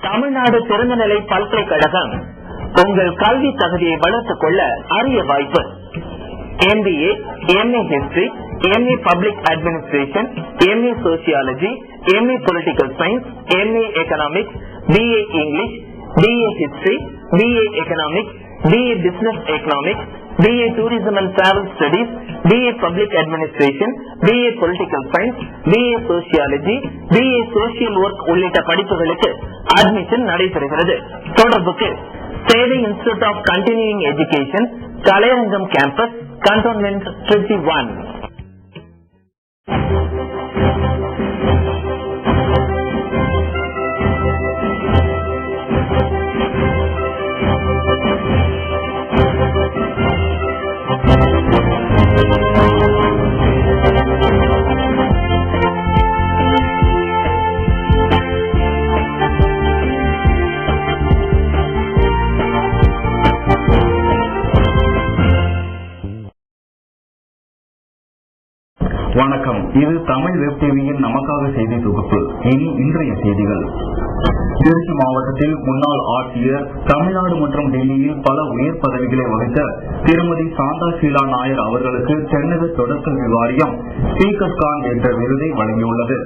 தமிழ்நாடு திறந்தநிலை பல்கலைக்கழகம் உங்கள் கல்வி தகுதியை வளர்த்துக் கொள்ள அரிய வாய்ப்பு. MBA, MA History, MA Public Administration, MA Sociology, MA Political Science, MA Economics, BA English, BA History, BA Economics, BA Business Economics, BA Tourism and Travel Studies, BA Public Administration, BA Political Science, BA Sociology, BA Social Work உள்ளிட்ட படிப்புகளுக்கு admission நடைபெறுகிறது. தொடர்புக்கு Sevai institute of continuing education, Kalaiyarangam campus, cantonment 51. வணக்கம். இது Tamil web டிவியின் நமக்காக செய்தி தொகுப்பு. இனி இன்றைய செய்திகள். திருச்சி மாவட்டத்தில் முன்னாள் ஆட்சியர், தமிழ்நாடு மற்றும் டெல்லியில் பல உயர் பதவிகளை வகித்த திருமதி சாந்தா ஷீலா நாயர் அவர்களுக்கு தென்னக தொடர்கல்வி வாரியம் ஸ்பீக்கர் கான் என்ற விருதை வழங்கியுள்ளது.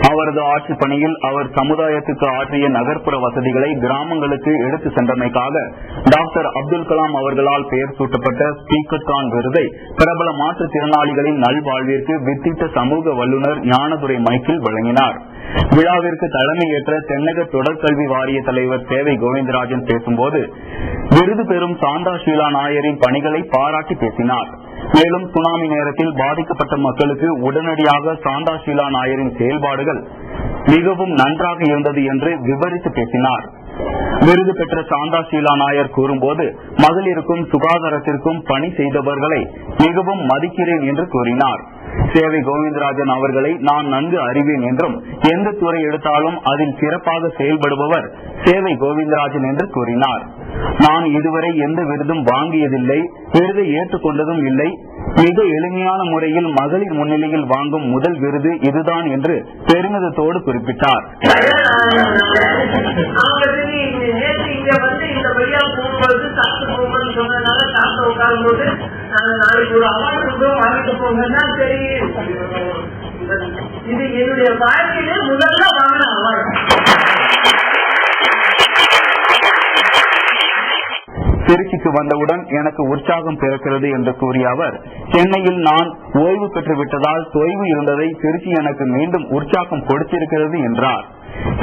அவரது ஆட்சி பணியில் அவர் சமுதாயத்துக்கு ஆற்றிய நகர்ப்புற வசதிகளை கிராமங்களுக்கு எடுத்து சென்றமைக்காக டாக்டர் அப்துல் கலாம் அவர்களால் பெயர் சூட்டப்பட்ட ஸ்பீக்கர் கான் விருதை பிரபல மாற்றுத்திறனாளிகளின் நல்வாழ்விற்கு வித்திட்ட சமூக வல்லுநர் ஞானதுரை மைக்கேல் வழங்கினார். விழாவிற்கு தலைமையேற்ற தென்னக தொடர்கல்வி வாரிய தலைவர் சேவை கோவிந்தராஜன் பேசும்போது விருது பெறும் சாந்தா ஷீலா நாயரின் பணிகளை பாராட்டி பேசினார். மேலும் சுனாமி நேரத்தில் பாதிக்கப்பட்ட மக்களுக்கு உடனடியாக சாந்தா ஷீலா நாயரின் செயல்பாடுகள் மிகவும் நன்றாக இருந்தது என்று விவரித்து பேசினார். விருது பெற்ற சாந்தா ஷீலா நாயர் கூறும்போது மகளிருக்கும் சுகாதாரத்திற்கும் பணி செய்தவர்களை மிகவும் மதிக்கிறேன் என்று கூறினார். சேவை கோவிந்தராஜன் அவர்களை நான் நன்கு அறிவேன் என்றும் எந்த துறை எடுத்தாலும் அதில் சிறப்பாக செயல்படுபவர் சேவை கோவிந்தராஜன் என்று கூறினார். நான் இதுவரை எந்த விருதும் வாங்கியதில்லை, விருதை ஏற்றுக்கொண்டதும் இல்லை. மிக எளிமையான முறையில் மகளிர் முன்னிலையில் வாங்கும் முதல் விருது இதுதான் என்று பெருமிதத்தோடு குறிப்பிட்டார். இது என்னுடைய வாழ்க்கையிலே முதல்ல வாங்கின அவார்டு. திருச்சிக்கு வந்தவுடன் எனக்கு உற்சாகம் பிறக்கிறது என்று கூறிய அவர், சென்னையில் நான் ஓய்வு பெற்று விட்டதால் தொய்வு இருந்ததை திருச்சி எனக்கு மீண்டும் உற்சாகம் கொடுத்திருக்கிறது என்றார்.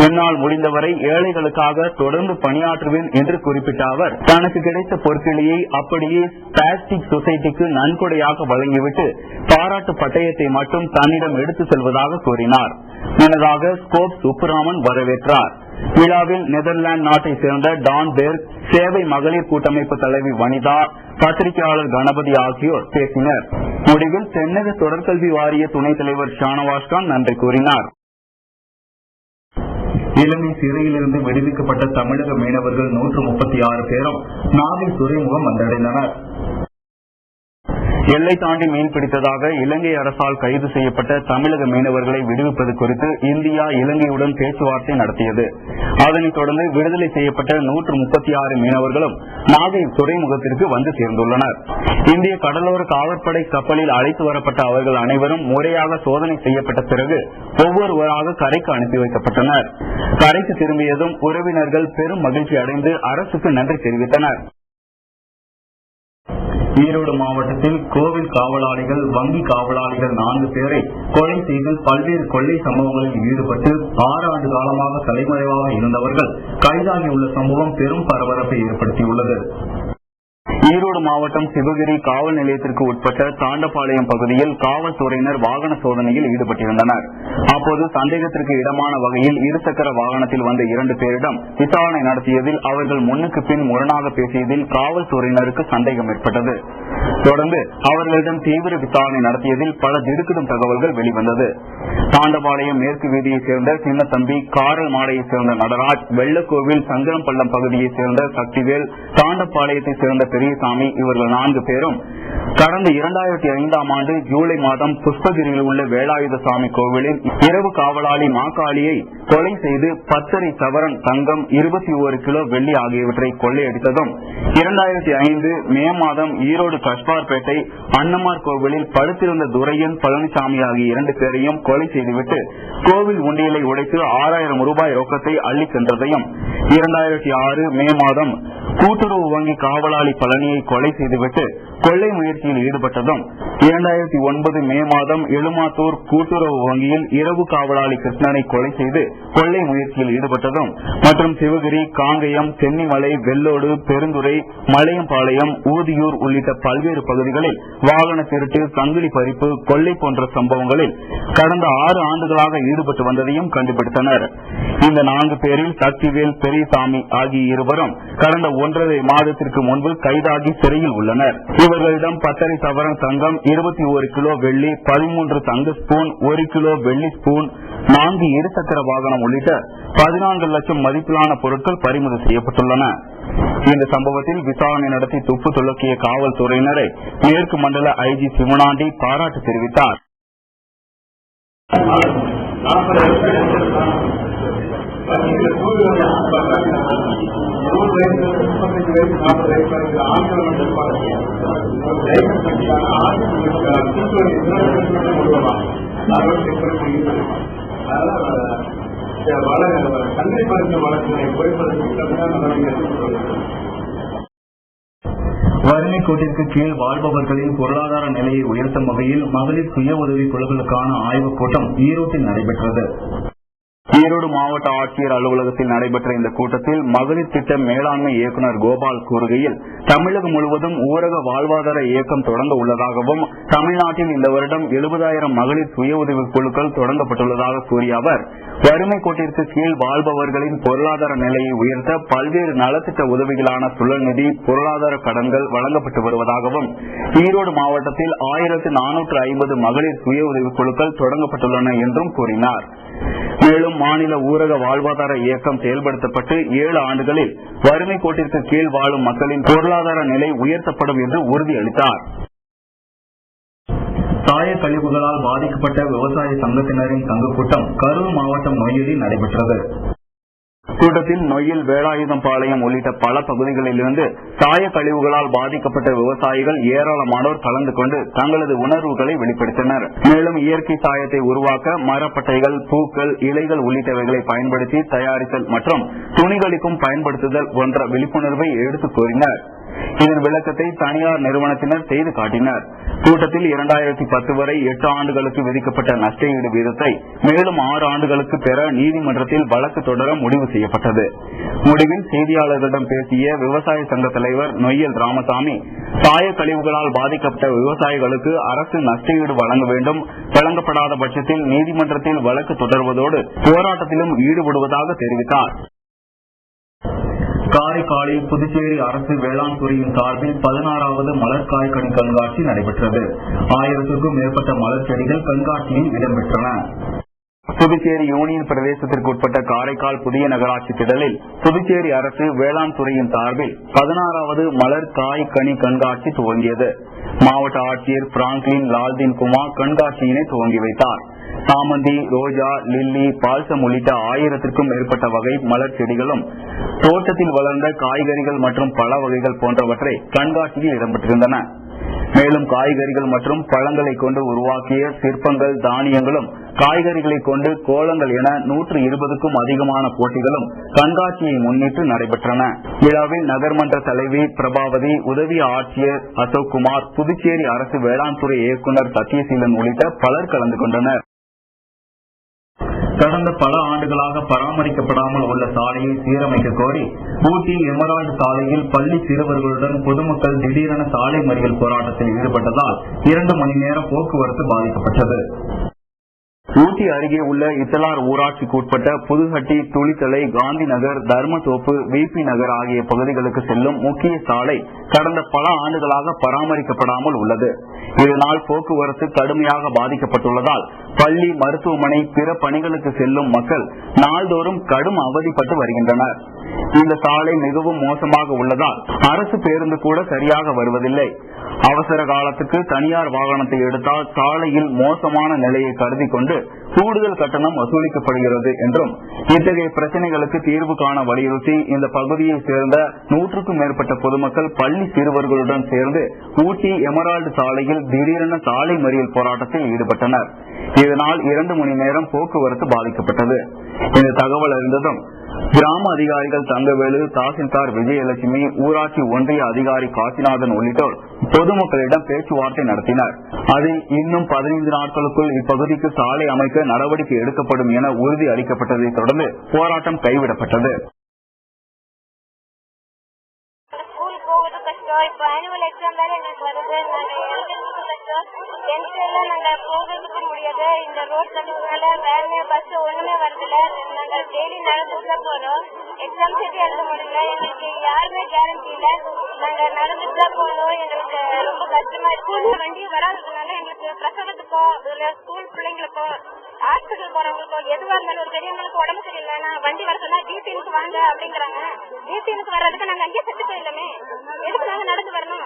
என்னால் முடிந்தவரை ஏழைகளுக்காக தொடர்ந்து பணியாற்றுவேன் என்று குறிப்பிட்ட அவர் தனக்கு கிடைத்த பொற்கிளியை அப்படியே ஸ்பாஸ்டிக் சொசைட்டிக்கு நன்கொடையாக வழங்கிவிட்டு பாராட்டு பட்டயத்தை மட்டும் தன்னிடம் எடுத்து செல்வதாக கூறினார். முன்னதாக ஸ்கோப் சுப்புராமன் வரவேற்றார். விழாவில் நெதர்லாந்து நாட்டை சேர்ந்த டான் பெர்க், சேவை மகளிர் கூட்டமைப்பு தலைவி வனிதா, பத்திரிகையாளர் கணபதி ஆகியோர் பேசினர். முடிவில் தென்னக தொடர்கல்வி வாரிய துணைத் தலைவர் ஷானவாஸ் கான் நன்றி கூறினார். இலங்கை சிறையிலிருந்து விடுவிக்கப்பட்ட தமிழக மீனவர்கள் 136 பேரும் நாகை துறைமுகம் வந்தடைந்தனர். எல்லை தாண்டி மீன் பிடித்ததாக இலங்கை அரசால் கைது செய்யப்பட்ட தமிழக மீனவர்களை விடுவிப்பது குறித்து இந்தியா இலங்கையுடன் பேச்சுவார்த்தை நடத்தியது. அதனைத் தொடர்ந்து விடுதலை செய்யப்பட்ட 136 மீனவர்களும் நாகை துறைமுகத்திற்கு வந்து சேர்ந்துள்ளனர். இந்திய கடலோர காவற்படை கப்பலில் அழைத்து வரப்பட்ட அவர்கள் அனைவரும் முறையாக சோதனை செய்யப்பட்ட பிறகு ஒவ்வொருவராக கரைக்கு அனுப்பி வைக்கப்பட்டனர். கரைக்கு திரும்பியதும் உறவினர்கள் பெரும் மகிழ்ச்சி அடைந்து அரசுக்கு நன்றி தெரிவித்தனர். ஈரோடு மாவட்டத்தில் கோவில் காவலாளிகள், வங்கி காவலாளிகள் 4 பேரை கொலை செய்து பல்வேறு கொள்ளை சம்பவங்களில் ஈடுபட்டு 6 ஆண்டு காலமாக தலைமறைவாக இருந்தவர்கள் கைதாகியுள்ள சம்பவம் பெரும் பரபரப்பை ஏற்படுத்தியுள்ளது. ஈரோடு மாவட்டம் சிவகிரி காவல் நிலையத்திற்கு உட்பட்ட தாண்டபாளையம் பகுதியில் காவல்துறையினர் வாகன சோதனையில் ஈடுபட்டிருந்தனர். அப்போது சந்தேகத்திற்கு இடமான வகையில் இருசக்கர வாகனத்தில் வந்த 2 பேரிடம் விசாரணை நடத்தியதில் அவர்கள் முன்னுக்கு பின் முரணாக பேசியதில் காவல்துறையினருக்கு சந்தேகம் ஏற்பட்டது. தொடர்ந்து அவர்களிடம் தீவிர விசாரணை நடத்தியதில் பல திடுக்கிடும் தகவல்கள் வெளிவந்தது. தாண்டபாளையம் மேற்கு வீதியைச் சேர்ந்த சின்னத்தம்பி, காரல் மாடையைச் சேர்ந்த நடராஜ், வெள்ளக்கோவில் சங்கரம்பள்ளம் பகுதியைச் சேர்ந்த சக்திவேல், தாண்டபாளையத்தைச் சேர்ந்த பெரியசாமி இவர்கள் 4 பேரும் கடந்த 2005ஆம் ஆண்டு ஜூலை மாதம் புஷ்பகிரியில் உள்ள வேலாயுதசாமி கோவிலில் இரவு காவலாளி மாக்காளியை கொலை செய்து 10.5 சவரன் தங்கம், 21 கிலோ வெள்ளி ஆகியவற்றை கொள்ளையடித்ததும், 2005 மே மாதம் ஈரோடு கஷ்பார்பேட்டை அன்னமார் கோவிலில் படுத்திருந்த துரையன், பழனிசாமி ஆகிய 2 பேரையும் கொலை செய்துவிட்டு கோவில் உண்டியலை உடைத்து 6000 ரூபாய் ரொக்கத்தை அள்ளி சென்றதையும், 2006 மே மாதம் கூட்டுறவு வங்கி காவலாளி பழனியை கொலை செய்துவிட்டு கொள்ளை முயற்சியில் ஈடுபட்டதும், 2009 மே மாதம் எழுமாத்தூர் கூட்டுறவு வங்கியில் இரவு காவலாளி கிருஷ்ணனை கொலை செய்து கொள்ளை முயற்சியில் ஈடுபட்டதும் மற்றும் சிவகிரி, காங்கயம், தென்னிமலை, வெள்ளோடு, பெருந்துறை, மலையம்பாளையம், ஊதியூர் உள்ளிட்ட பல்வேறு பகுதிகளில் வாகன திருட்டு, சங்கிலி பறிப்பு, கொள்ளை போன்ற சம்பவங்களில் கடந்த 6 ஆண்டுகளாக ஈடுபட்டு வந்ததையும் கண்டுபிடித்தனர். இந்த 4 பேரில் சக்திவேல், பெரியசாமி ஆகிய இருவரும் கடந்த 1.5 மாதத்திற்கு முன்பு கைதாகி சிறையில் உள்ளனர். இவர்களிடம் 10.5 சவரன் தங்கம், 21 கிலோ வெள்ளி, 13 தங்க ஸ்பூன், 1 கிலோ வெள்ளி ஸ்பூன், 4 இருசக்கர வாகனம் உள்ளிட்ட 14 லட்சம் மதிப்பிலான பொருட்கள் பறிமுதல் செய்யப்பட்டுள்ளன. இந்த சம்பவத்தில் விசாரணை நடத்தி துப்பு துலக்கிய காவல்துறையினரை மேற்கு மண்டல ஐஜி சிவனாண்டி பாராட்டு தெரிவித்தார். வறுமை கோட்டிற்கு கீழ் வாழ்பவர்களின் பொருளாதார நிலையை உயர்த்தும் வகையில் மகளிர் சுய உதவி குழுக்களுக்கான ஆய்வுக் கூட்டம் ஈரோட்டில் நடைபெற்றது. ஈரோடு மாவட்ட ஆட்சியர் அலுவலகத்தில் நடைபெற்ற இந்த கூட்டத்தில் மகளிர் திட்ட மேலாண்மை இயக்குநர் கோபால் கூறுகையில், தமிழகம் முழுவதும் ஊரக வாழ்வாதார இயக்கம் தொடங்க உள்ளதாகவும், தமிழ்நாட்டில் இந்த வருடம் 70,000 மகளிர் சுய உதவி குழுக்கள் தொடங்கப்பட்டுள்ளதாக கூறிய அவர், வறுமை கோட்டிற்கு கீழ் வாழ்பவர்களின் பொருளாதார நிலையை உயர்த்த பல்வேறு நலத்திட்ட உதவிகளான சுழல் நிதி, பொருளாதார கடன்கள் வழங்கப்பட்டு வருவதாகவும், ஈரோடு மாவட்டத்தில் 1450 மகளிர் சுய உதவி குழுக்கள் தொடங்கப்பட்டுள்ளன என்றும் கூறினார். மேலும் மாநில ஊரக வாழ்வாதார இயக்கம் செயல்படுத்தப்பட்டு 7 ஆண்டுகளில் வறுமை கோட்டிற்கு கீழ் வாழும் மக்களின் பொருளாதார நிலை உயர்த்தப்படும் என்று உறுதியளித்தார். சாய கழிவுகளால் பாதிக்கப்பட்ட விவசாய சங்கத்தினரின் சங்க கூட்டம் கரூர் மாவட்டம் நொய்யலில் நடைபெற்றது. கூட்டத்தில் நொய்யல், வேலாயுதம்பாளையம் உள்ளிட்ட பல பகுதிகளிலிருந்து சாய கழிவுகளால் பாதிக்கப்பட்ட விவசாயிகள் ஏராளமானோர் கலந்து கொண்டு தங்களது உணர்வுகளை வெளிப்படுத்தினர். மேலும் இயற்கை சாயத்தை உருவாக்க மரப்பட்டைகள், பூக்கள், இலைகள் உள்ளிட்டவைகளை பயன்படுத்தி தயாரித்தல் மற்றும் துணிகளுக்கும் பயன்படுத்துதல் போன்ற விழிப்புணர்வை எடுத்துக் கூறினர். இதன் விளக்கத்தை தனியார் நிறுவனத்தினர் செய்து காட்டினர். கூட்டத்தில் 2010 வரை 8 ஆண்டுகளுக்கு விதிக்கப்பட்ட நஷ்டஈடு வீதத்தை மேலும் 6 ஆண்டுகளுக்கு பெற நீதிமன்றத்தில் வழக்கு தொடர முடிவு செய்யப்பட்டது. முடிவில் செய்தியாளர்களிடம் பேசிய விவசாய சங்க தலைவர் நொய்யல் ராமசாமி, சாய கழிவுகளால் பாதிக்கப்பட்ட விவசாயிகளுக்கு அரசு நஷ்டஈடு வழங்க வேண்டும், வழங்கப்படாத பட்சத்தில் நீதிமன்றத்தில் வழக்கு தொடர்வதோடு போராட்டத்திலும் ஈடுபடுவதாக தெரிவித்தார். காரைக்காலில் புதுச்சேரி அரசு வேளாண் துறையின் சார்பில் 16வது மலர் காய்கனி கண்காட்சி நடைபெற்றது. 1000க்கும் மேற்பட்ட மலர் செடிகள் கண்காட்சியில் இடம்பெற்றன. புதுச்சேரி யூனியன் பிரதேசத்திற்கு உட்பட்ட காரைக்கால் புதிய நகராட்சி திடலில் புதுச்சேரி அரசு வேளாண் துறையின் சார்பில் 16வது மலர் காய் கனி கண்காட்சி துவங்கியது. மாவட்ட ஆட்சியர் பிராங்க்லின் லால்தீன் குமார் கண்காட்சியினை துவங்கி வைத்தார். சாமந்தி, ரோஜா, லில்லி, பால்சம் உள்ளிட்ட 1000க்கும் மேற்பட்ட வகை மலர் செடிகளும், தோட்டத்தில் வளர்ந்த காய்கறிகள் மற்றும் பழ வகைகள் போன்றவற்றை கண்காட்சியில் இடம்பெற்றிருந்தன. மேலும் காய்கறிகள் மற்றும் பழங்களை கொண்டு உருவாக்கிய சிற்பங்கள், தானியங்களும், காய்கறிகளை கொண்டு கோலங்கள் என 120க்கும் அதிகமான போட்டிகளும் கண்காட்சியை முன்னிட்டு நடைபெற்றன. விழாவில் நகர்மன்ற தலைவி பிரபாவதி, உதவி ஆட்சியர் அசோக்குமார், புதுச்சேரி அரசு வேளாண் துறை இயக்குநர் சத்யசீலன் உள்ளிட்ட பலர் கலந்து கொண்டனர். கடந்த பல ஆண்டுகளாக பராமரிக்கப்படாமல் உள்ள சாலையை சீரமைக்க கோரி ஊட்டி எமரால்டு சாலையில் பள்ளி சிறுவர்களுடன் பொதுமக்கள் திடீரென சாலை மறியல் போராட்டத்தில் ஈடுபட்டதால் 2 மணி நேரம் போக்குவரத்து பாதிக்கப்பட்டது. ஊட்டி அருகே உள்ள இத்தலார் ஊராட்சிக்கு உட்பட்ட புதுஹட்டி, துளித்தலை, காந்தி நகர், தர்மத்தோப்பு, விபி நகர் ஆகிய பகுதிகளுக்கு செல்லும் முக்கிய சாலை கடந்த பல ஆண்டுகளாக பராமரிக்கப்படாமல் உள்ளது. இதனால் போக்குவரத்து கடுமையாக பாதிக்கப்பட்டுள்ளதால் பள்ளி, மருத்துவமனை, பிற பணிகளுக்கு செல்லும் மக்கள் நாள்தோறும் கடும் அவதிப்பட்டு வருகின்றனர். இந்த சாலை மிகவும் மோசமாக உள்ளதால் அரசு பேருந்து கூட சரியாக வருவதில்லை. அவசர காலத்துக்கு தனியார் வாகனத்தை எடுத்தால் சாலையில் மோசமான நிலையை கருதி கொண்டு கூடுதல் கட்டணம் வசூலிக்கப்படுகிறது என்றும், இத்தகைய பிரச்சனைகளுக்கு தீர்வு காண வலியுறுத்தி இந்த பகுதியை சேர்ந்த 100க்கும் மேற்பட்ட பொதுமக்கள் பள்ளி சிறுவர்களுடன் சேர்ந்து ஊட்டி எமரால்டு சாலையில் திடீரென சாலை மறியல் போராட்டத்தில் ஈடுபட்டனர். இதனால் 2 மணி நேரம் போக்குவரத்து பாதிக்கப்பட்டது. இந்த தகவல் அறிந்ததும் கிராம அதிகாரிகள் தங்கவேலு, தாசில்தார் விஜயலட்சுமி, ஊராட்சி ஒன்றிய அதிகாரி காசிநாதன் உள்ளிட்டோர் பொதுமக்களிடம் பேச்சுவார்த்தை நடத்தினர். அதில் இன்னும் 15 நாட்களுக்குள் இப்பகுதிக்கு சாலை அமைக்க நடவடிக்கை எடுக்கப்படும் என உறுதி அளிக்கப்பட்டதை தொடர்ந்து போராட்டம் கைவிடப்பட்டது. போகிறதுக்கு முடியாது. இந்த ரோட் கட்டுறதுனால வேனு, பஸ் ஒண்ணுமே வரதில்ல. நாங்க டெய்லி நடந்துட்டு போறோம். எக்ஸாம் சீட் எழுத முடியல. எங்களுக்கு யாருமே கேரண்டி இல்ல. நாங்க நடந்துட்டு தான் போறோம். எங்களுக்கு ரொம்ப கஷ்டமா இருக்கு. வண்டி வராததுனால எங்களுக்கு பிரசவத்துக்கோ இல்ல ஸ்கூல் பிள்ளைங்களுக்கோ ஹாஸ்பிட்டல் போறவங்களுக்கோ எதுவா இருந்தாலும் ஒரு பெரியவங்களுக்கு உடம்பு சரியில்லைன்னா வண்டி வர சொன்னா டிடினுக்கு வாங்க அப்படிங்கிறாங்க. டிடினுக்கு வர்றதுக்கு நாங்க அங்கேயே செத்து போயிடலாமே. எதுக்கு நாங்க நடந்து வரணும்?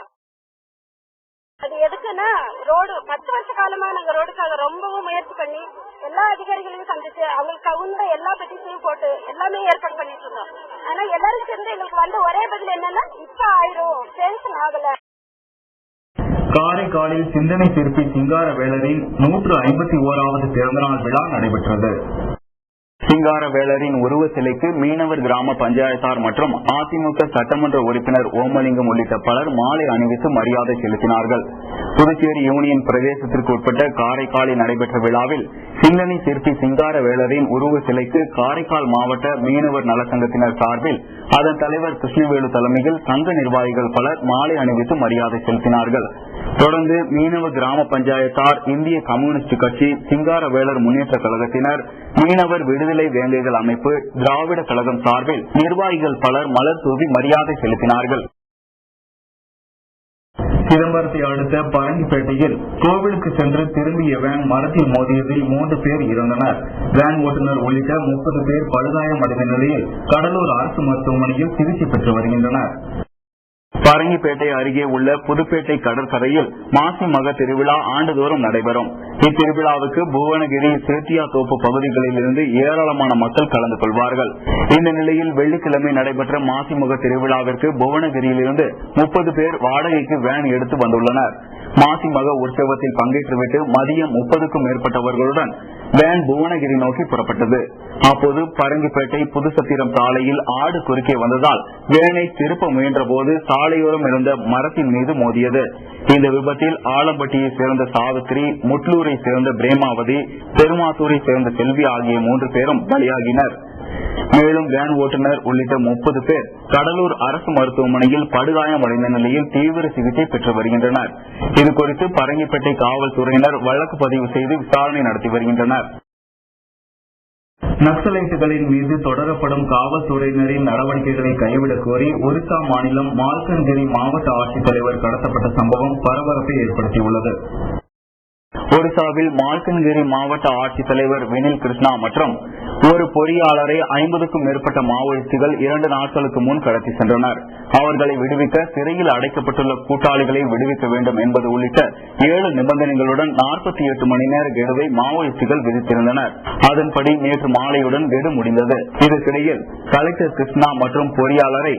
அது எதுக்குன்னா ரோடு 10 வருஷ காலமா நாங்க ரோடுக்காக ரொம்பவும் முயற்சி பண்ணி எல்லா அதிகாரிகளையும் சந்திச்சு அவங்களுக்கு தகுந்த எல்லா பெட்டிஷனையும் போட்டு எல்லாமே ஏற்பாடு பண்ணிட்டு இருந்தோம். ஆனா எல்லாரும் சேர்ந்து எங்களுக்கு வந்த ஒரே பதில் என்னன்னா இப்ப ஆயிரும், டென்ஷன் ஆகல. காரைக்காலில் சிந்தனை சிற்பி சிங்காரவேலரின் 151வது பிறந்தநாள் விழா நடைபெற்றது. சிங்காரவேலரின் உருவ சிலைக்கு மீனவர் கிராம பஞ்சாயத்தார் மற்றும் அதிமுக சட்டமன்ற உறுப்பினர் ஓமலிங்கம் உள்ளிட்ட பலர் மாலை அணிவித்து மரியாதை செலுத்தினார்கள். புதுச்சேரி யூனியன் பிரதேசத்திற்கு உட்பட்ட காரைக்காலில் நடைபெற்ற விழாவில் சிந்தனை சிற்பி சிங்காரவேலரின் உருவ சிலைக்கு காரைக்கால் மாவட்ட மீனவர் நலச்சங்கத்தினர் சார்பில் அதன் தலைவர் கிருஷ்ணவேலு தலைமையில் சங்க நிர்வாகிகள் பலர் மாலை அணிவித்து மரியாதை செலுத்தினார்கள். தொடர்ந்து மீனவ கிராம பஞ்சாயத்தார், இந்திய கம்யூனிஸ்ட் கட்சி, சிங்காரவேலர் முன்னேற்ற கழகத்தினர், மீனவர் விடுதலை வேங்கைகள் அமைப்பு, திராவிட கழகம் சார்பில் நிர்வாகிகள் பலர் மலர் தூவி மரியாதை செலுத்தினார்கள். சிதம்பரத்தை அடுத்த பரங்கிப்பேட்டையில் கோவிலுக்கு சென்று திரும்பிய வேன் மரத்தில் மோதியதில் 3 பேர் இறந்தனர். வேன் ஓட்டுநர் உள்ளிட்ட 30 பேர் படுகாயமடைந்த நிலையில் கடலூர் அரசு மருத்துவமனையில் சிகிச்சை பெற்று வருகின்றனர். பரங்கிப்பேட்டை அருகே உள்ள புதுப்பேட்டை கடற்கரையில் மாசி மக திருவிழா ஆண்டுதோறும் நடைபெறும். இத்திருவிழாவுக்கு புவனகிரி, சேத்தியாத்தோப்பு பகுதிகளில் இருந்து ஏராளமான மக்கள் கலந்து கொள்வார்கள். இந்த நிலையில் வெள்ளிக்கிழமை நடைபெற்ற மாசி மக திருவிழாவிற்கு புவனகிரியிலிருந்து 30 பேர் வாடகைக்கு வேன் எடுத்து வந்துள்ளனர். மாசி மக உற்சவத்தில் பங்கேற்றுவிட்டு மதியம் 30க்கும் மேற்பட்டவர்களுடன் வேன் புவனகிரி நோக்கி புறப்பட்டது. அப்போது பரங்கிப்பேட்டை புதுசத்திரம் சாலையில் ஆடு குறுக்கே வந்ததால் வேனை திருப்ப முயன்ற போது சாலையோரம் இருந்த மரத்தின் மீது மோதியது. இந்த விபத்தில் ஆலம்பட்டியை சேர்ந்த சாவித்ரி, முட்லூரை சேர்ந்த பிரேமாவதி, பெருமாத்தூரை சேர்ந்த செல்வி ஆகிய 3 பேரும் பலியாகினர். மேலும் வேன் ஓட்டுநர் உள்ளிட்ட 30 பேர் கடலூர் அரசு மருத்துவமனையில் படுகாயமடைந்த நிலையில் தீவிர சிகிச்சை பெற்று வருகின்றனர். இதுகுறித்து பரங்கிப்பேட்டை காவல்துறையினர் வழக்கு பதிவு செய்து விசாரணை நடத்தி வருகின்றனர். நக்சலைட்டுகளின் மீது தொடரப்படும் காவல்துறையினரின் நடவடிக்கைகளை கைவிடக் கோரி ஒரிசா மாநிலம் மால்கன்கிரி மாவட்ட ஆட்சித்தலைவர் கடத்தப்பட்ட சம்பவம் பரபரப்பை ஏற்படுத்தியுள்ளது. ஒரிசாவில் மால்கன்கிரி மாவட்ட ஆட்சித்தலைவர் வினில் கிருஷ்ணா மற்றும் ஒரு பொறியாளரை 50க்கும் மேற்பட்ட மாவோயிஸ்டுகள் 2 நாட்களுக்கு முன் கடத்தி சென்றனர். அவர்களை விடுவிக்க சிறையில் அடைக்கப்பட்டுள்ள கூட்டாளிகளை விடுவிக்க வேண்டும் என்பது உள்ளிட்ட 7 நிபந்தனைகளுடன் 48 மணி நேர கெடுவை மாவோயிஸ்டுகள் விதித்திருந்தனர். அதன்படி நேற்று மாலையுடன் கெடு முடிந்தது. இதற்கிடையில் கலெக்டர் கிருஷ்ணா மற்றும் பொறியாளரை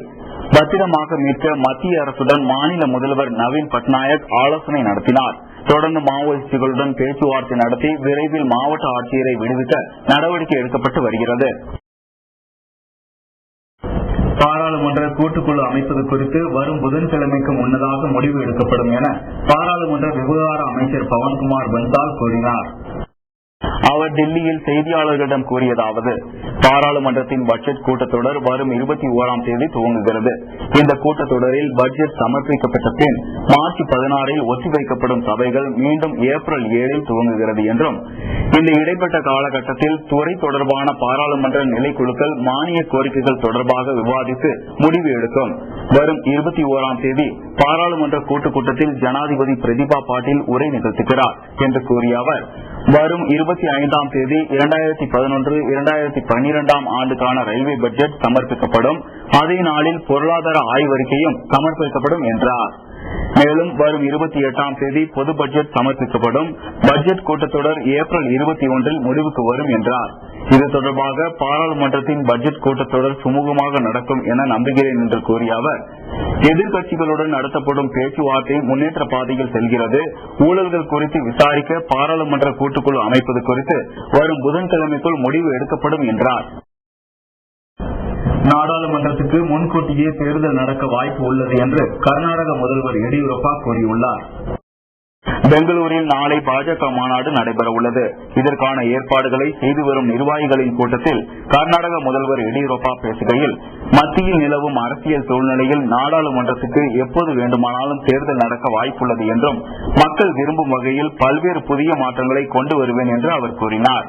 பத்திரமாக மீட்க மத்திய அரசுடன் மாநில முதல்வர் நவீன் பட்நாயக் ஆலோசனை நடத்தினார். தொடர்ந்து மாவோயிஸ்டுகளுடன் பேச்சுவார்த்தை நடத்தி விரைவில் மாவட்ட ஆட்சியரை விடுவிக்க நடவடிக்கை எடுக்கப்பட்டு வருகிறது. பாராளுமன்ற கூட்டுக்குழு அமைப்பது குறித்து வரும் புதன்கிழமைக்கு முன்னதாக முடிவு எடுக்கப்படும் என பாராளுமன்ற விவகார அமைச்சர் பவன்குமார் பன்சால் கூறினார். அவர் டெல்லியில் செய்தியாளர்களிடம் கூறியதாவது, பாராளுமன்றத்தின் பட்ஜெட் கூட்டத்தொடர் வரும் 21ஆம் தேதி துவங்குகிறது. இந்த கூட்டத்தொடரில் பட்ஜெட் சமர்ப்பிக்கப்பட்ட பின் மார்ச் 16இல் ஒத்திவைக்கப்படும் சபைகள் மீண்டும் ஏப்ரல் 7இல் துவங்குகிறது என்றும், இந்த இடைப்பட்ட காலகட்டத்தில் துறை தொடர்பான பாராளுமன்ற நிலைக்குழுக்கள் மானிய கோரிக்கைகள் தொடர்பாக விவாதித்து முடிவு எடுக்கும். வரும் 21ஆம் தேதி பாராளுமன்ற கூட்டத்தில் ஜனாதிபதி பிரதிபா பாட்டீல் உரை நிகழ்த்துகிறார் என்று கூறிய அவர், வரும் 25ஆம் தேதி 2011-2012 ஆண்டுக்கான ரயில்வே பட்ஜெட் சமர்ப்பிக்கப்படும். அதே நாளில் பொருளாதார ஆய்வறிக்கையும் சமர்ப்பிக்கப்படும் என்றார். மேலும் வரும் 28ஆம் தேதி பொது பட்ஜெட் சமர்ப்பிக்கப்படும். பட்ஜெட் கூட்டத்தொடர் ஏப்ரல் 21இல் முடிவுக்கு வரும் என்றார். இது தொடர்பாக பாராளுமன்றத்தின் பட்ஜெட் கூட்டத்தொடர் சுமூகமாக நடக்கும் என நம்புகிறேன் என்று கூறிய அவர், எதிர்கட்சிகளுடன் நடத்தப்படும் பேச்சுவார்த்தை முன்னேற்ற பாதையில் செல்கிறது. ஊழல்கள் குறித்து விசாரிக்க பாராளுமன்ற கூட்டுக்குழு அமைப்பது குறித்து வரும் புதன்கிழமைக்குள் முடிவு எடுக்கப்படும் என்றார். நாடாளுமன்றத்துக்கு முன்கூட்டியே தேர்தல் நடக்க வாய்ப்பு உள்ளது என்று கர்நாடக முதல்வர் எடியூரப்பா கூறியுள்ளார். பெங்களூரில் நாளை பாஜக மாநாடு நடைபெற உள்ளது. இதற்கான ஏற்பாடுகளை செய்து வரும் நிர்வாகிகளின் கூட்டத்தில் கர்நாடக முதல்வர் எடியூரப்பா பேசுகையில், மத்தியில் நிலவும் அரசியல் சூழ்நிலையில் நாடாளுமன்றத்துக்கு எப்போது வேண்டுமானாலும் தேர்தல் நடக்க வாய்ப்புள்ளது என்றும், மக்கள் விரும்பும் வகையில் பல்வேறு புதிய மாற்றங்களை கொண்டு வருவேன் என்று அவர் கூறினார்.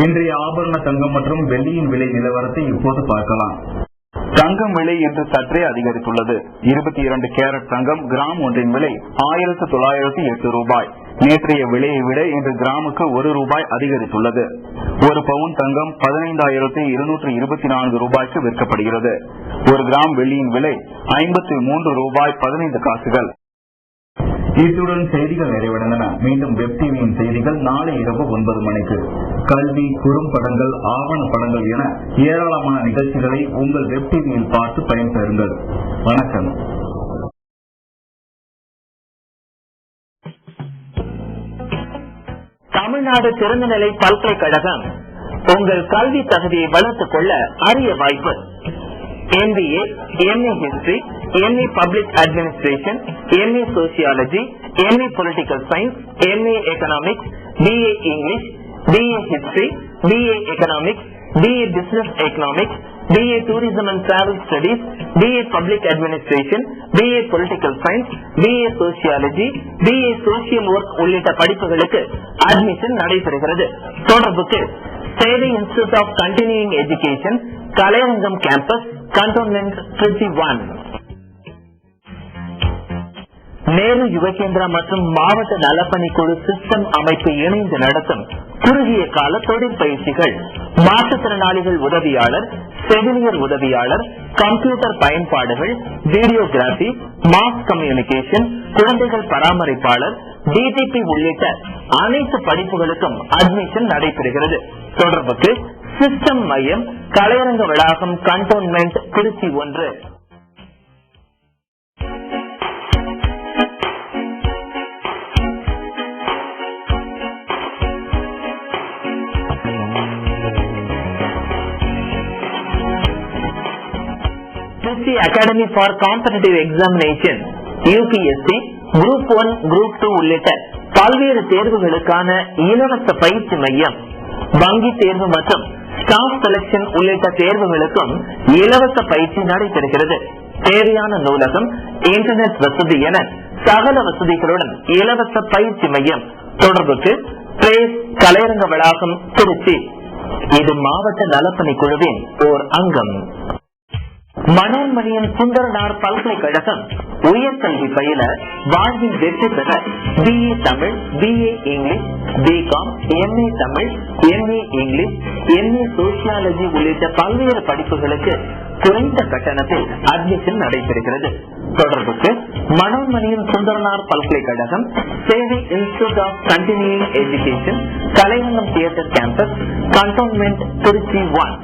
இன்றைய ஆபரண தங்கம் மற்றும் வெள்ளியின் விலை நிலவரத்தை இப்போது பார்க்கலாம். தங்கம் விலை இன்று சற்றே அதிகரித்துள்ளது. 22 கேரட் தங்கம் கிராம் ஒன்றின் விலை 1908 ரூபாய். நேற்றைய விலையை விட இன்று கிராமுக்கு 1 ரூபாய் அதிகரித்துள்ளது. ஒரு பவுன் தங்கம் 15,224 ரூபாய்க்கு விற்கப்படுகிறது. 1 கிராம் வெள்ளியின் விலை 53 ரூபாய் 15 காசுகள். இத்துடன் செய்திகள் நிறைவடைந்தன. மீண்டும் வெப் டிவியின் செய்திகள் நாளை இரவு 9 மணிக்கு. கல்வி, குறும்படங்கள், ஆவண படங்கள் என ஏராளமான நிகழ்ச்சிகளை உங்கள் வெப் டிவியில் பார்த்து பயன்பெறுங்கள். வணக்கம். தமிழ்நாடு திறந்தநிலை பல்கலைக்கழகம் உங்கள் கல்வி தகுதியை வளர்த்துக் கொள்ள அரிய வாய்ப்பு. MBA, MA History, MA Public Administration, MA Sociology, MA Political Science, MA Economics, BA English, BA History, BA Economics, BA Business Economics, BA Tourism and Travel Studies, BA Public Administration, BA Political Science, BA Sociology, BA Social Work உள்ளிட்ட படிப்புகளுக்கு admission நடைபெறுகிறது. தொடர்புக்கு Sevai institute of continuing education, Kalaiyarangam campus, cantonment Tiruchi 1. Nehru Yuvakendra மற்றும் மாவட்ட நலப்பணிக்குழு system அமைப்பு இணைந்து நடத்தும் குறுகிய கால தொழில் பயிற்சிகள். மாற்றுத்திறனாளிகள் உதவியாளர், செவிலியர் உதவியாளர், கம்ப்யூட்டர் பயன்பாடுகள், வீடியோகிராபி, மாஸ் கம்யூனிகேஷன், குழந்தைகள் பராமரிப்பாளர், டிடிபி உள்ளிட்ட அனைத்து படிப்புகளுக்கும் அட்மிஷன் நடைபெறுகிறது. தொடர்புக்கு சிஸ்டம் மையம், கலையரங்க வளாகம், cantonment Tiruchi 1. Trichy Academy for Competitive Examination UPSC Group 1, Group 2 உள்ளிட்ட பல்வேறு தேர்வுகளுக்கான இலவச பயிற்சி மையம். வங்கி தேர்வு மற்றும் ஸ்டாஃப் செலக்ஷன் உள்ளிட்ட தேர்வுகளுக்கும் இலவச பயிற்சி நடைபெறுகிறது. தேவையான நூலகம், இன்டர்நெட் வசதி என சகல வசதிகளுடன் இலவச பயிற்சி மையம். தொடர்புக்கு பிரேஸ், கலையரங்க வளாகம் திருச்சி. இது மாவட்ட நலப்பணி குழுவின் ஓர் அங்கம். மனோன்மணியம் சுந்தரனார் பல்கலைக்கழகம் உயர்கல்வி பயில வாழ்வில் வெற்றி பெற BA Tamil, BA English, BCom, MA Tamil, MA English, MA sociology உள்ளிட்ட பல்வேறு படிப்புகளுக்கு குறைந்த கட்டணத்தில் அட்மிஷன் நடைபெறுகிறது. தொடர்புக்கு மனோன்மணியம் சுந்தரனார் பல்கலைக்கழகம், Sevai institute of continuing education, Kalaiyarangam theatre campus, cantonment Tiruchi 1.